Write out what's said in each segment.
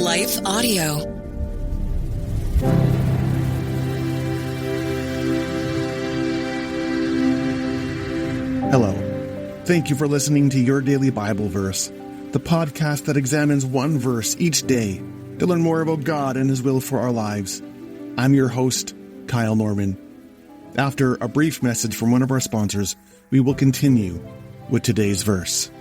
Life Audio. Hello. Thank you for listening to Your Daily Bible Verse, the podcast that examines one verse each day to learn more about God and His will for our lives. I'm your host, Kyle Norman. After a brief message from one of our sponsors, we will continue with today's verse.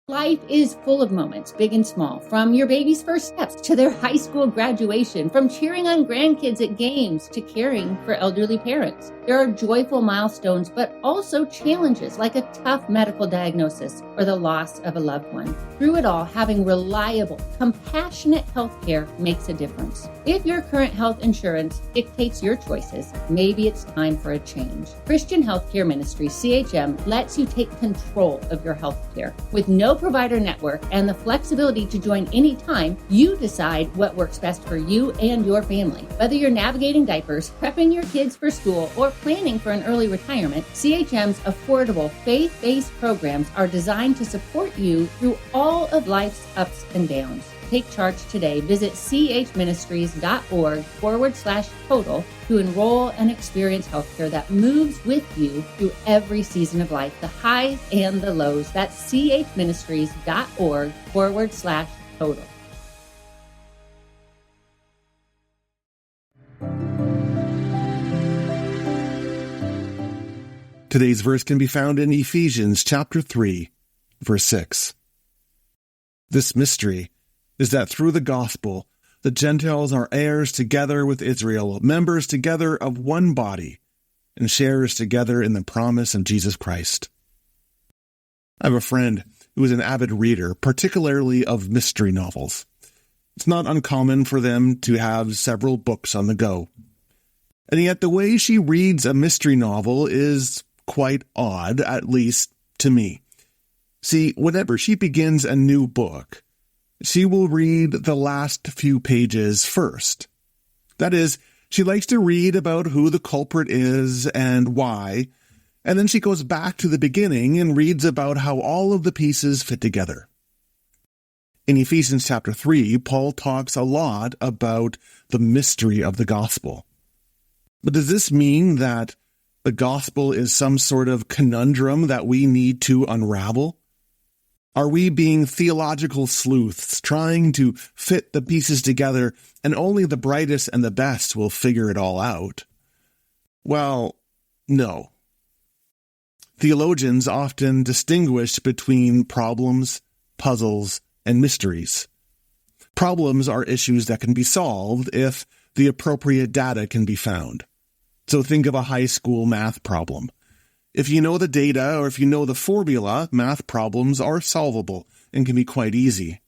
Life is full of moments, big and small, from your baby's first steps to their high school graduation, from cheering on grandkids at games to caring for elderly parents. There are joyful milestones, but also challenges like a tough medical diagnosis or the loss of a loved one. Through it all, having reliable, compassionate healthcare makes a difference. If your current health insurance dictates your choices, maybe it's time for a change. Christian Healthcare Ministry, CHM, lets you take control of your healthcare. With no provider network and the flexibility to join anytime, you decide what works best for you and your family. Whether you're navigating diapers, prepping your kids for school, or planning for an early retirement, CHM's affordable, faith-based programs are designed to support you through all of life's ups and downs. Take charge today. Visit chministries.org/total to enroll and experience healthcare that moves with you through every season of life, the highs and the lows. That's chministries.org/total. Today's verse can be found in Ephesians chapter 3, verse 6. This mystery is that through the gospel, the Gentiles are heirs together with Israel, members together of one body, and sharers together in the promise of Jesus Christ. I have a friend who is an avid reader, particularly of mystery novels. It's not uncommon for them to have several books on the go. And yet the way she reads a mystery novel is quite odd, at least to me. See, whenever she begins a new book, she will read the last few pages first. That is, she likes to read about who the culprit is and why, and then she goes back to the beginning and reads about how all of the pieces fit together. In Ephesians chapter 3, Paul talks a lot about the mystery of the gospel. But does this mean that the gospel is some sort of conundrum that we need to unravel? Are we being theological sleuths, trying to fit the pieces together, and only the brightest and the best will figure it all out? Well, no. Theologians often distinguish between problems, puzzles, and mysteries. Problems are issues that can be solved if the appropriate data can be found. So think of a high school math problem. If you know the data or if you know the formula, math problems are solvable and can be quite easy.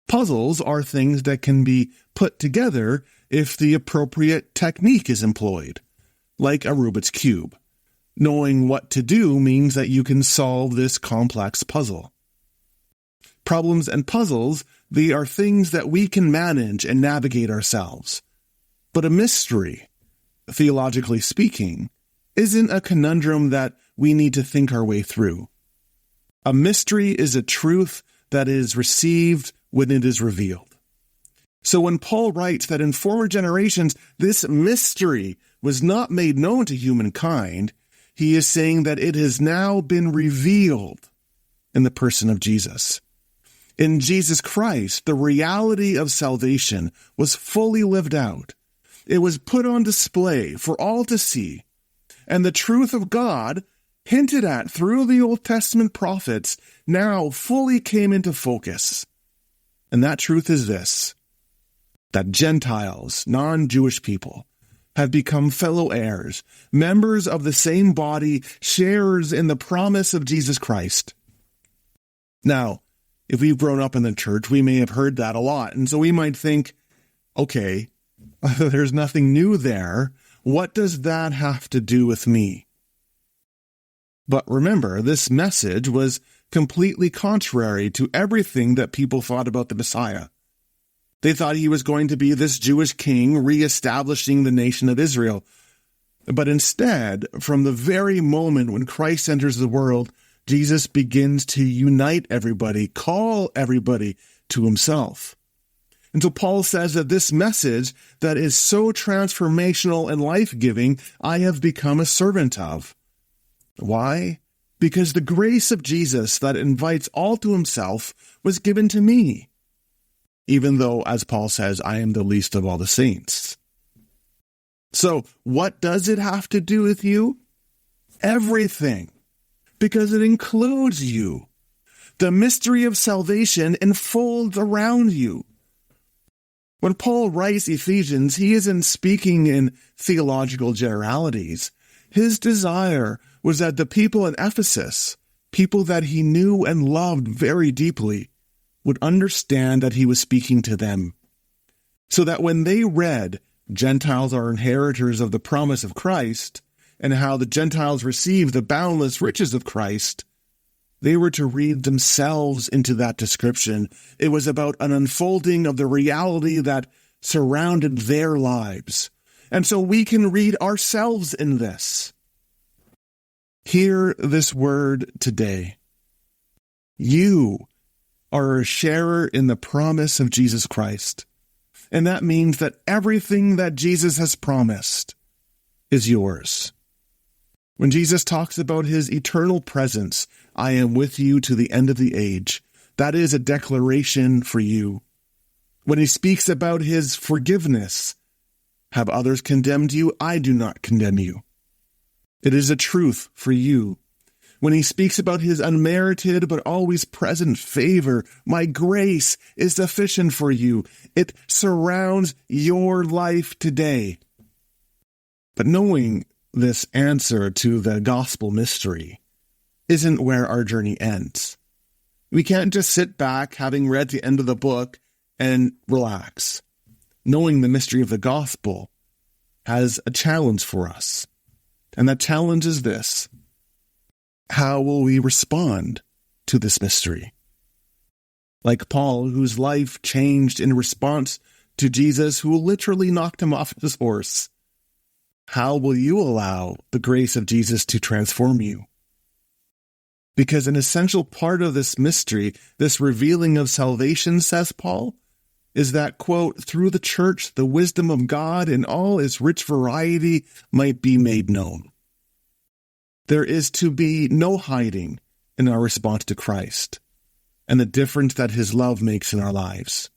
Puzzles are things that can be put together if the appropriate technique is employed, like a Rubik's Cube. Knowing what to do means that you can solve this complex puzzle. Problems and puzzles, they are things that we can manage and navigate ourselves. But a mystery, theologically speaking, isn't a conundrum that we need to think our way through. A mystery is a truth that is received when it is revealed. So when Paul writes that in former generations this mystery was not made known to humankind, he is saying that it has now been revealed in the person of Jesus. In Jesus Christ, the reality of salvation was fully lived out. It was put on display for all to see. And the truth of God, hinted at through the Old Testament prophets, now fully came into focus. And that truth is this: that Gentiles, non-Jewish people, have become fellow heirs, members of the same body, sharers in the promise of Jesus Christ. Now, if we've grown up in the church, we may have heard that a lot, and so we might think, okay, there's nothing new there. What does that have to do with me? But remember, this message was completely contrary to everything that people thought about the Messiah. They thought he was going to be this Jewish king reestablishing the nation of Israel. But instead, from the very moment when Christ enters the world, Jesus begins to unite everybody, call everybody to himself. And so Paul says that this message that is so transformational and life-giving, I have become a servant of. Why? Because the grace of Jesus that invites all to himself was given to me, even though, as Paul says, I am the least of all the saints. So what does it have to do with you? Everything, because it includes you. The mystery of salvation enfolds around you. When Paul writes Ephesians, he isn't speaking in theological generalities. His desire was that the people in Ephesus, people that he knew and loved very deeply, would understand that he was speaking to them, so that when they read Gentiles are inheritors of the promise of Christ, and how the Gentiles receive the boundless riches of Christ, they were to read themselves into that description. It was about an unfolding of the reality that surrounded their lives. And so we can read ourselves in this. Hear this word today. You are a sharer in the promise of Jesus Christ. And that means that everything that Jesus has promised is yours. When Jesus talks about his eternal presence, I am with you to the end of the age, that is a declaration for you. When he speaks about his forgiveness, have others condemned you? I do not condemn you. It is a truth for you. When he speaks about his unmerited but always present favor, my grace is sufficient for you. It surrounds your life today. But knowing this answer to the gospel mystery isn't where our journey ends. We can't just sit back, having read the end of the book, and relax. Knowing the mystery of the gospel has a challenge for us. And that challenge is this: how will we respond to this mystery? Like Paul, whose life changed in response to Jesus, who literally knocked him off his horse, how will you allow the grace of Jesus to transform you? Because an essential part of this mystery, this revealing of salvation, says Paul, is that, quote, through the church, the wisdom of God in all its rich variety might be made known. There is to be no hiding in our response to Christ and the difference that his love makes in our lives.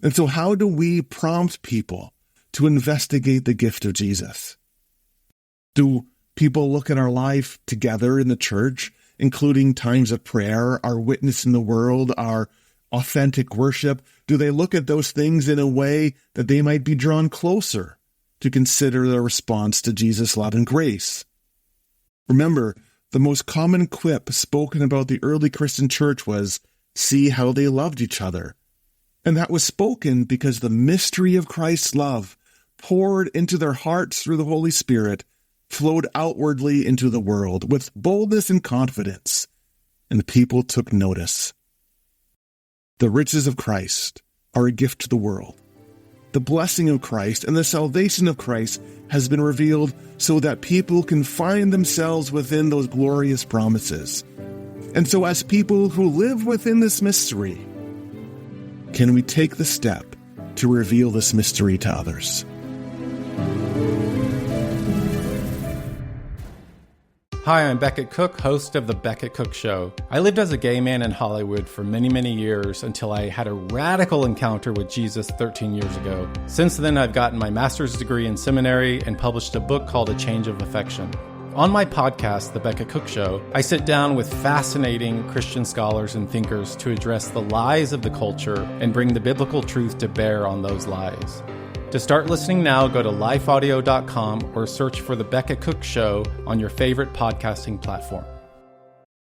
And so how do we prompt people to investigate the gift of Jesus? Do people look at our life together in the church, including times of prayer, our witness in the world, our authentic worship? Do they look at those things in a way that they might be drawn closer to consider their response to Jesus' love and grace? Remember, the most common quip spoken about the early Christian church was, "See how they loved each other." And that was spoken because the mystery of Christ's love, poured into their hearts through the Holy Spirit, flowed outwardly into the world with boldness and confidence, and the people took notice. The riches of Christ are a gift to the world. The blessing of Christ and the salvation of Christ has been revealed so that people can find themselves within those glorious promises. And so as people who live within this mystery, can we take the step to reveal this mystery to others? Hi, I'm Beckett Cook, host of The Beckett Cook Show. I lived as a gay man in Hollywood for many, many years until I had a radical encounter with Jesus 13 years ago. Since then, I've gotten my master's degree in seminary and published a book called A Change of Affection. On my podcast, The Beckett Cook Show, I sit down with fascinating Christian scholars and thinkers to address the lies of the culture and bring the biblical truth to bear on those lies. To start listening now, go to lifeaudio.com or search for The Beckett Cook Show on your favorite podcasting platform.